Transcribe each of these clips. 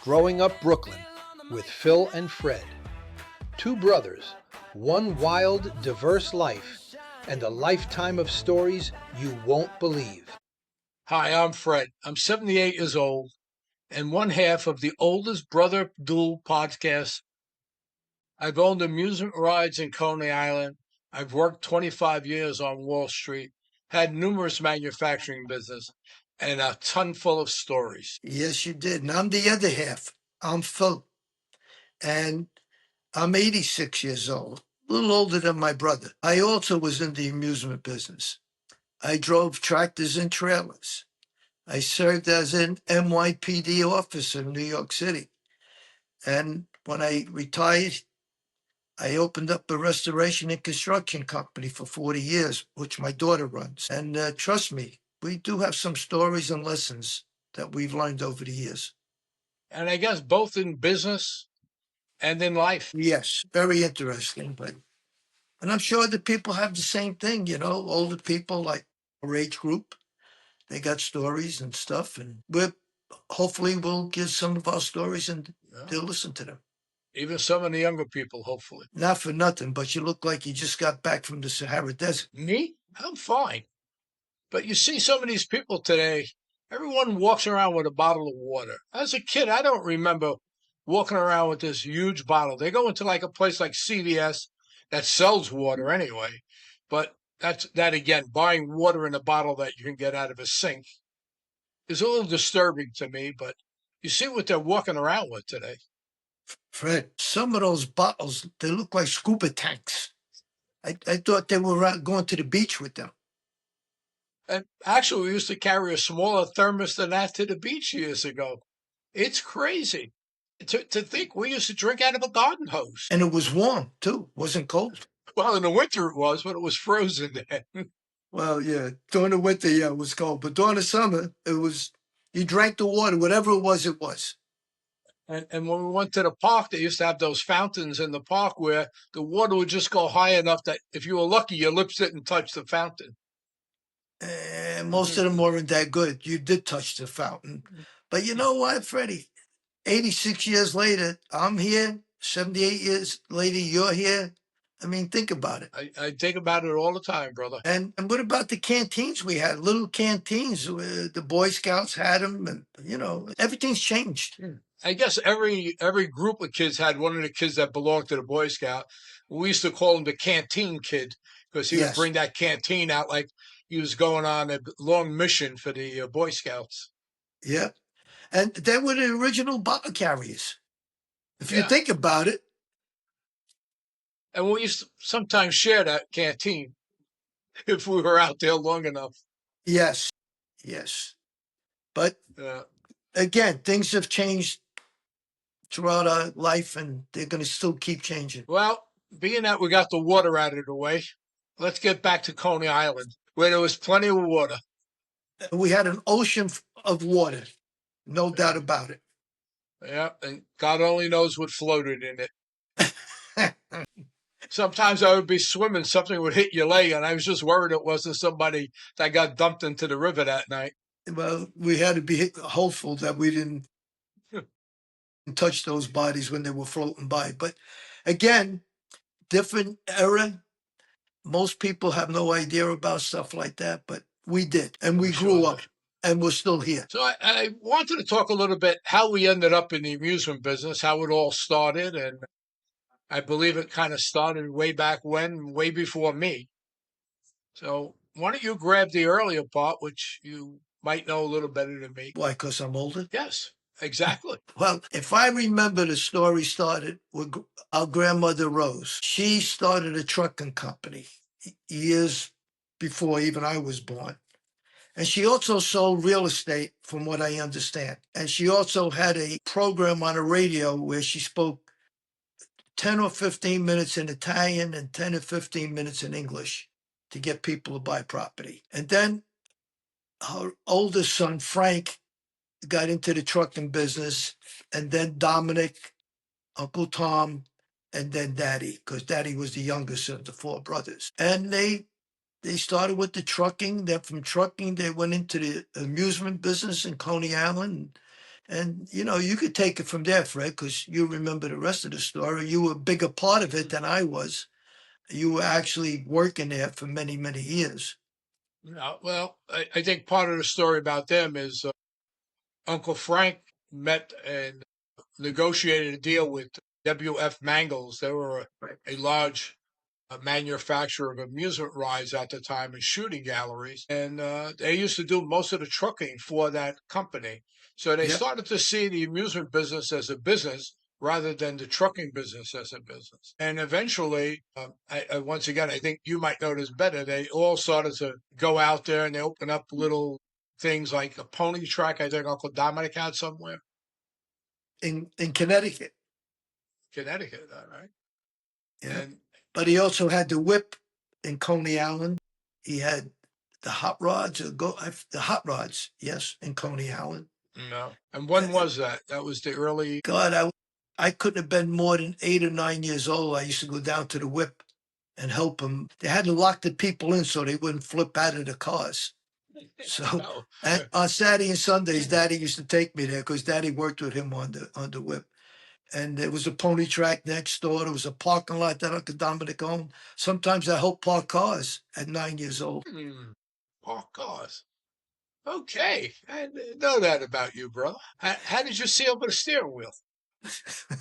Growing Up Brooklyn with Phil and Fred. Two brothers, one wild, diverse life, and a lifetime of stories you won't believe. Hi, I'm Fred. I'm 78 years old and one half of the oldest Brother Duel podcast. I've owned amusement rides in Coney Island. I've worked 25 years on Wall Street, had numerous manufacturing business, and a ton full of stories. Yes, you did. And I'm the other half. I'm Phil. And I'm 86 years old, a little older than my brother. I also was in the amusement business. I drove tractors and trailers. I served as an NYPD officer in New York City. And when I retired, I opened up a restoration and construction company for 40 years, which my daughter runs. And trust me, we do have some stories and lessons that we've learned over the years. And I guess both in business and in life. Yes, very interesting. And I'm sure the people have the same thing, older people like our age group, they got stories and stuff. And hopefully we'll give some of our stories and they'll listen to them. Even some of the younger people, hopefully. Not for nothing, but you look like you just got back from the Sahara Desert. Me? I'm fine. But you see some of these people today, everyone walks around with a bottle of water. As a kid, I don't remember walking around with this huge bottle. They go into like a place like CVS that sells water anyway. But that again, buying water in a bottle that you can get out of a sink is a little disturbing to me, but you see what they're walking around with today. Fred, some of those bottles, they look like scuba tanks. I thought they were going to the beach with them. And actually, we used to carry a smaller thermos than that to the beach years ago. It's crazy to think we used to drink out of a garden hose. And it was warm, too. It wasn't cold. Well, in the winter it was, but it was frozen then. Well, yeah, during the winter, yeah, it was cold. But during the summer, you drank the water, whatever it was, it was. And when we went to the park, they used to have those fountains in the park where the water would just go high enough that if you were lucky, your lips didn't touch the fountain. And most of them weren't that good. You did touch the fountain. But you know what, Freddie? 86 years later, I'm here. 78 years later, you're here. I mean, think about it. I think about it all the time, brother. And what about the canteens we had? Little canteens. The Boy Scouts had them. And, everything's changed. I guess every group of kids had one of the kids that belonged to the Boy Scout. We used to call him the canteen kid because he would bring that canteen out like he was going on a long mission for the Boy Scouts. Yeah. And they were the original bottle carriers. If you think about it. And we used to sometimes share that canteen if we were out there long enough. Yes. But again, things have changed throughout our life, and they're going to still keep changing. Well, being that we got the water out of the way, let's get back to Coney Island, where there was plenty of water. We had an ocean of water, no doubt about it. Yeah, and God only knows what floated in it. Sometimes I would be swimming, something would hit your leg, and I was just worried it wasn't somebody that got dumped into the river that night. Well, we had to be hopeful that we didn't touch those bodies when they were floating by. But again, different era. Most people have no idea about stuff like that, but we did. And we grew up, and we're still here. So I wanted to talk a little bit how we ended up in the amusement business, how it all started, and I believe it kind of started way back when, way before me. So why don't you grab the earlier part, which you might know a little better than me. Why, because I'm older? Yes, exactly. Well, if I remember, the story started with our grandmother Rose. She started a trucking company years before even I was born. And she also sold real estate, from what I understand. And she also had a program on the radio where she spoke 10 or 15 minutes in Italian and 10 or 15 minutes in English to get people to buy property. And then her oldest son, Frank, got into the trucking business, and then Dominic, Uncle Tom, and then Daddy, because Daddy was the youngest of the four brothers. And they started with the trucking. Then from trucking, they went into the amusement business in Coney Island. And, you could take it from there, Fred, because you remember the rest of the story. You were a bigger part of it than I was. You were actually working there for many, many years. Yeah, well, I think part of the story about them is Uncle Frank met and negotiated a deal with WF Mangles. They were Right. a large manufacturer of amusement rides at the time and shooting galleries. And they used to do most of the trucking for that company. So they Yep. started to see the amusement business as a business rather than the trucking business as a business. And eventually, once again, I think you might know this better, they all started to go out there and they opened up little things like a pony track. I think Uncle Dominic had somewhere. In Connecticut. Connecticut, all right. Yeah. And But he also had the whip in Coney Island. He had the hot rods, the hot rods, yes, in Coney Island. no. And when was that? That was the early. God, I couldn't have been more than 8 or 9 years old. I used to go down to the whip and help them. They had to lock the people in so they wouldn't flip out of the cars. So No. on Saturday and Sundays, Daddy used to take me there because Daddy worked with him on the whip. And there was a pony track next door. There was a parking lot that Uncle Dominic owned. Sometimes I helped park cars at 9 years old. Park cars. Okay. I didn't know that about you, brother. How did you see over the steering wheel?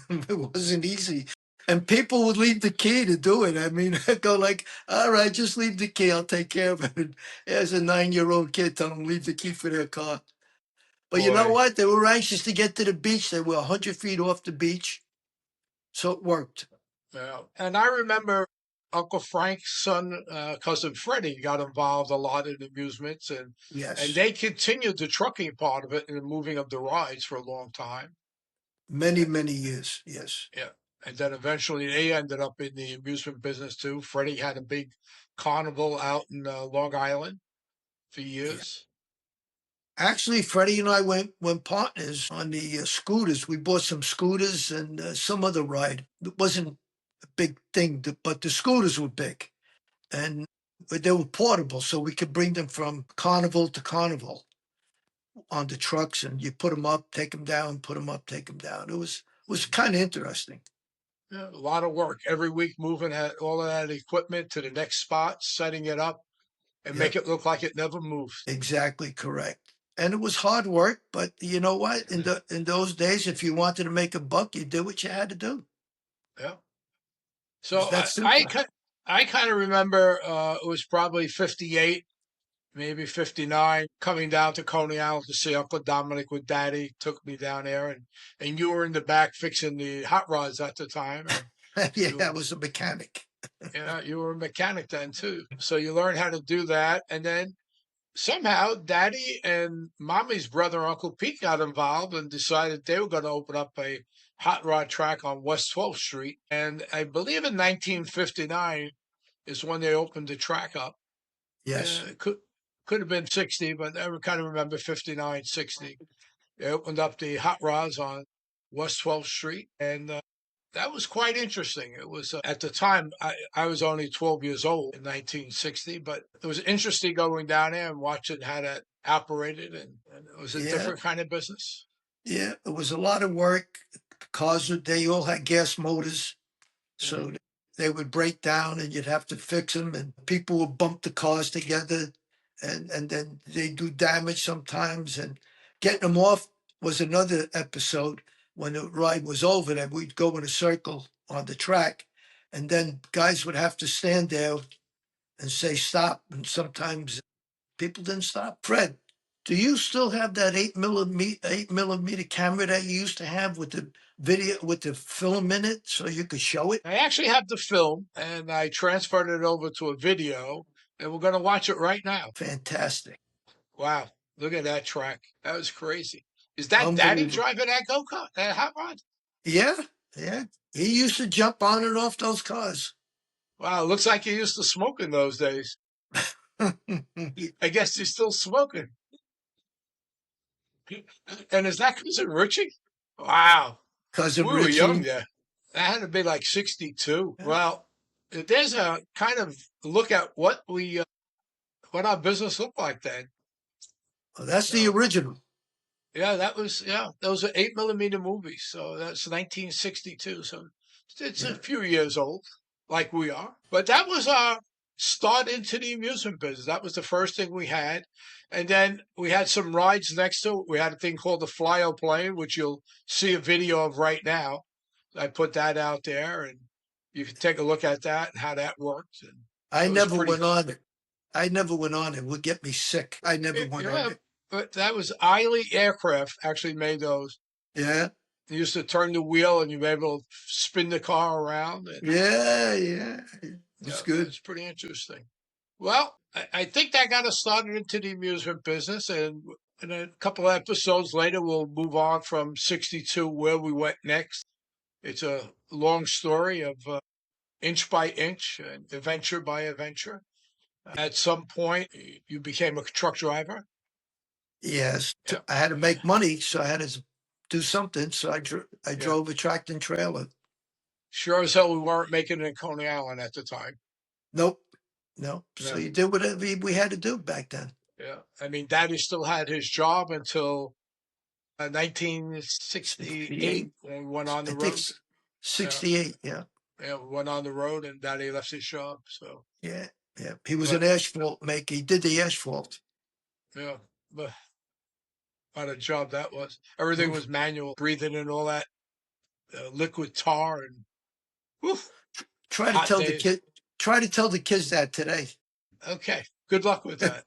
It wasn't easy. And people would leave the key to do it. I mean, I'd go like, all right, just leave the key. I'll take care of it. And as a 9-year-old kid, tell them leave the key for their car. But you know Boy. what? They were anxious to get to the beach. They were 100 feet off the beach. So it worked. Yeah. And I remember Uncle Frank's son, cousin Freddie, got involved a lot in amusements, and Yes. they continued the trucking part of it and the moving of the rides for a long time. Many, many years. Yes. Yeah. And then eventually they ended up in the amusement business too. Freddie had a big carnival out in Long Island for Yeah. years. Actually, Freddie and I went partners on the scooters. We bought some scooters and some other ride. It wasn't a big thing, but the scooters were big. And they were portable, so we could bring them from carnival to carnival on the trucks, and you put them up, take them down, put them up, take them down. It was kind of interesting. Yeah, a lot of work every week, moving all of that equipment to the next spot, setting it up, and make Yep, it look like it never moved. exactly correct. And it was hard work, but you know what? In those days, if you wanted to make a buck, you did what you had to do. Yeah. It was So that simple. I kind of remember it was probably 58, maybe 59, coming down to Coney Island to see Uncle Dominic with Daddy. Took me down there, and you were in the back fixing the hot rods at the time, and Yeah, you I was a mechanic. yeah, you were a mechanic then too. So you learned how to do that, and then somehow Daddy and Mommy's brother, Uncle Pete, got involved and decided they were going to open up a hot rod track on West 12th Street. And I believe in 1959 is when they opened the track up. Yes. It could have been 60, but I kind of remember 59, 60. They opened up the hot rods on West 12th Street, and that was quite interesting. It was at the time I was only 12 years old in 1960, but it was interesting going down there and watching how that operated, and it was a Yeah. different kind of business. Yeah. It was a lot of work. Cars, they all had gas motors. Mhm. So they would break down and you'd have to fix them, and people would bump the cars together, and then they do damage sometimes. And getting them off was another episode. When the ride was over, then we'd go in a circle on the track, and then guys would have to stand there and say stop. And sometimes people didn't stop. Fred, do you still have that 8 millimeter camera that you used to have with the video with the film in it so you could show it? I actually have the film, and I transferred it over to a video, and we're going to watch it right now. Fantastic. Wow, look at that track. That was crazy. Is that Daddy Unbelievable. driving that go-kart, that hot rod? Yeah, yeah. He used to jump on and off those cars. Wow, looks like he used to smoke in those days. I guess he's still smoking. And is that cousin Richie? Wow. Cousin We were young Richie. there. That had to be like 62. Yeah. Well, there's a kind of look at what our business looked like then. Well, that's the So, original. Yeah, that was those are 8 millimeter movies. So that's 1962. So it's a Yeah. few years old, like we are. But that was our start into the amusement business. That was the first thing we had, and then we had some rides next to it. We had a thing called the Flyo Plane, which you'll see a video of right now. I put that out there, and you can take a look at that and how that worked. And I it was never pretty. went on it. I never went on it. It would get me sick. I never went on Yeah, it. but that was Eiley Aircraft actually made those. Yeah. You used to turn the wheel and you'd be able to spin the car around. And Yeah. Yeah. It was yeah, good. it's pretty interesting. Well, I think that got us started into the amusement business. And in a couple of episodes later, we'll move on from 62 where we went next. It's a long story of inch by inch and adventure by adventure. At some point, you became a truck driver. Yes. Yeah. I had to make money, so I had to do something. So I Yeah. drove a tractor and trailer. Sure as hell we weren't making it in Coney Island at the time. Nope. No. So Yeah. you did whatever we had to do back then. Yeah. I mean, Daddy still had his job until 1968 68. when we went on I the think road. 68. Yeah. Yeah, we went on the road and Daddy left his job. So, Yeah. Yeah. He was but an asphalt maker. He did the asphalt. yeah, but what a job that was. Everything Oof. was manual, breathing in all that liquid tar and woof, Try to hot tell the days. kid. Try to tell the kids that today. Okay, good luck with that.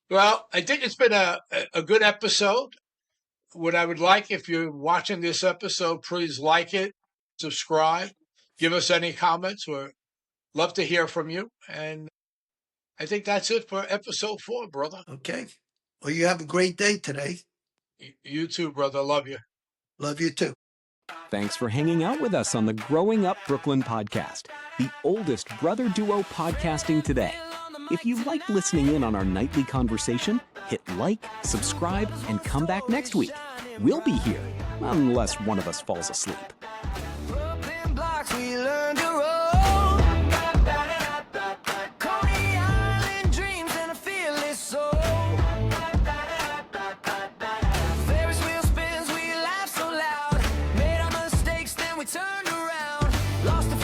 Well, I think it's been a good episode. What I would like, if you're watching this episode, please like it, subscribe, give us any comments. We'd love to hear from you. And I think that's it for episode 4, brother. Okay. Well, you have a great day today. You too, brother. Love you. Love you too. Thanks for hanging out with us on the Growing Up Brooklyn podcast, the oldest brother duo podcasting today. If you like listening in on our nightly conversation, hit like, subscribe, and come back next week. We'll be here, unless one of us falls asleep. Brooklyn blocks, we learned to roll. Coney Island dreams and a fearless soul. Ferris wheel spins, we laugh so loud. Made our mistakes, then we turned around. Lost the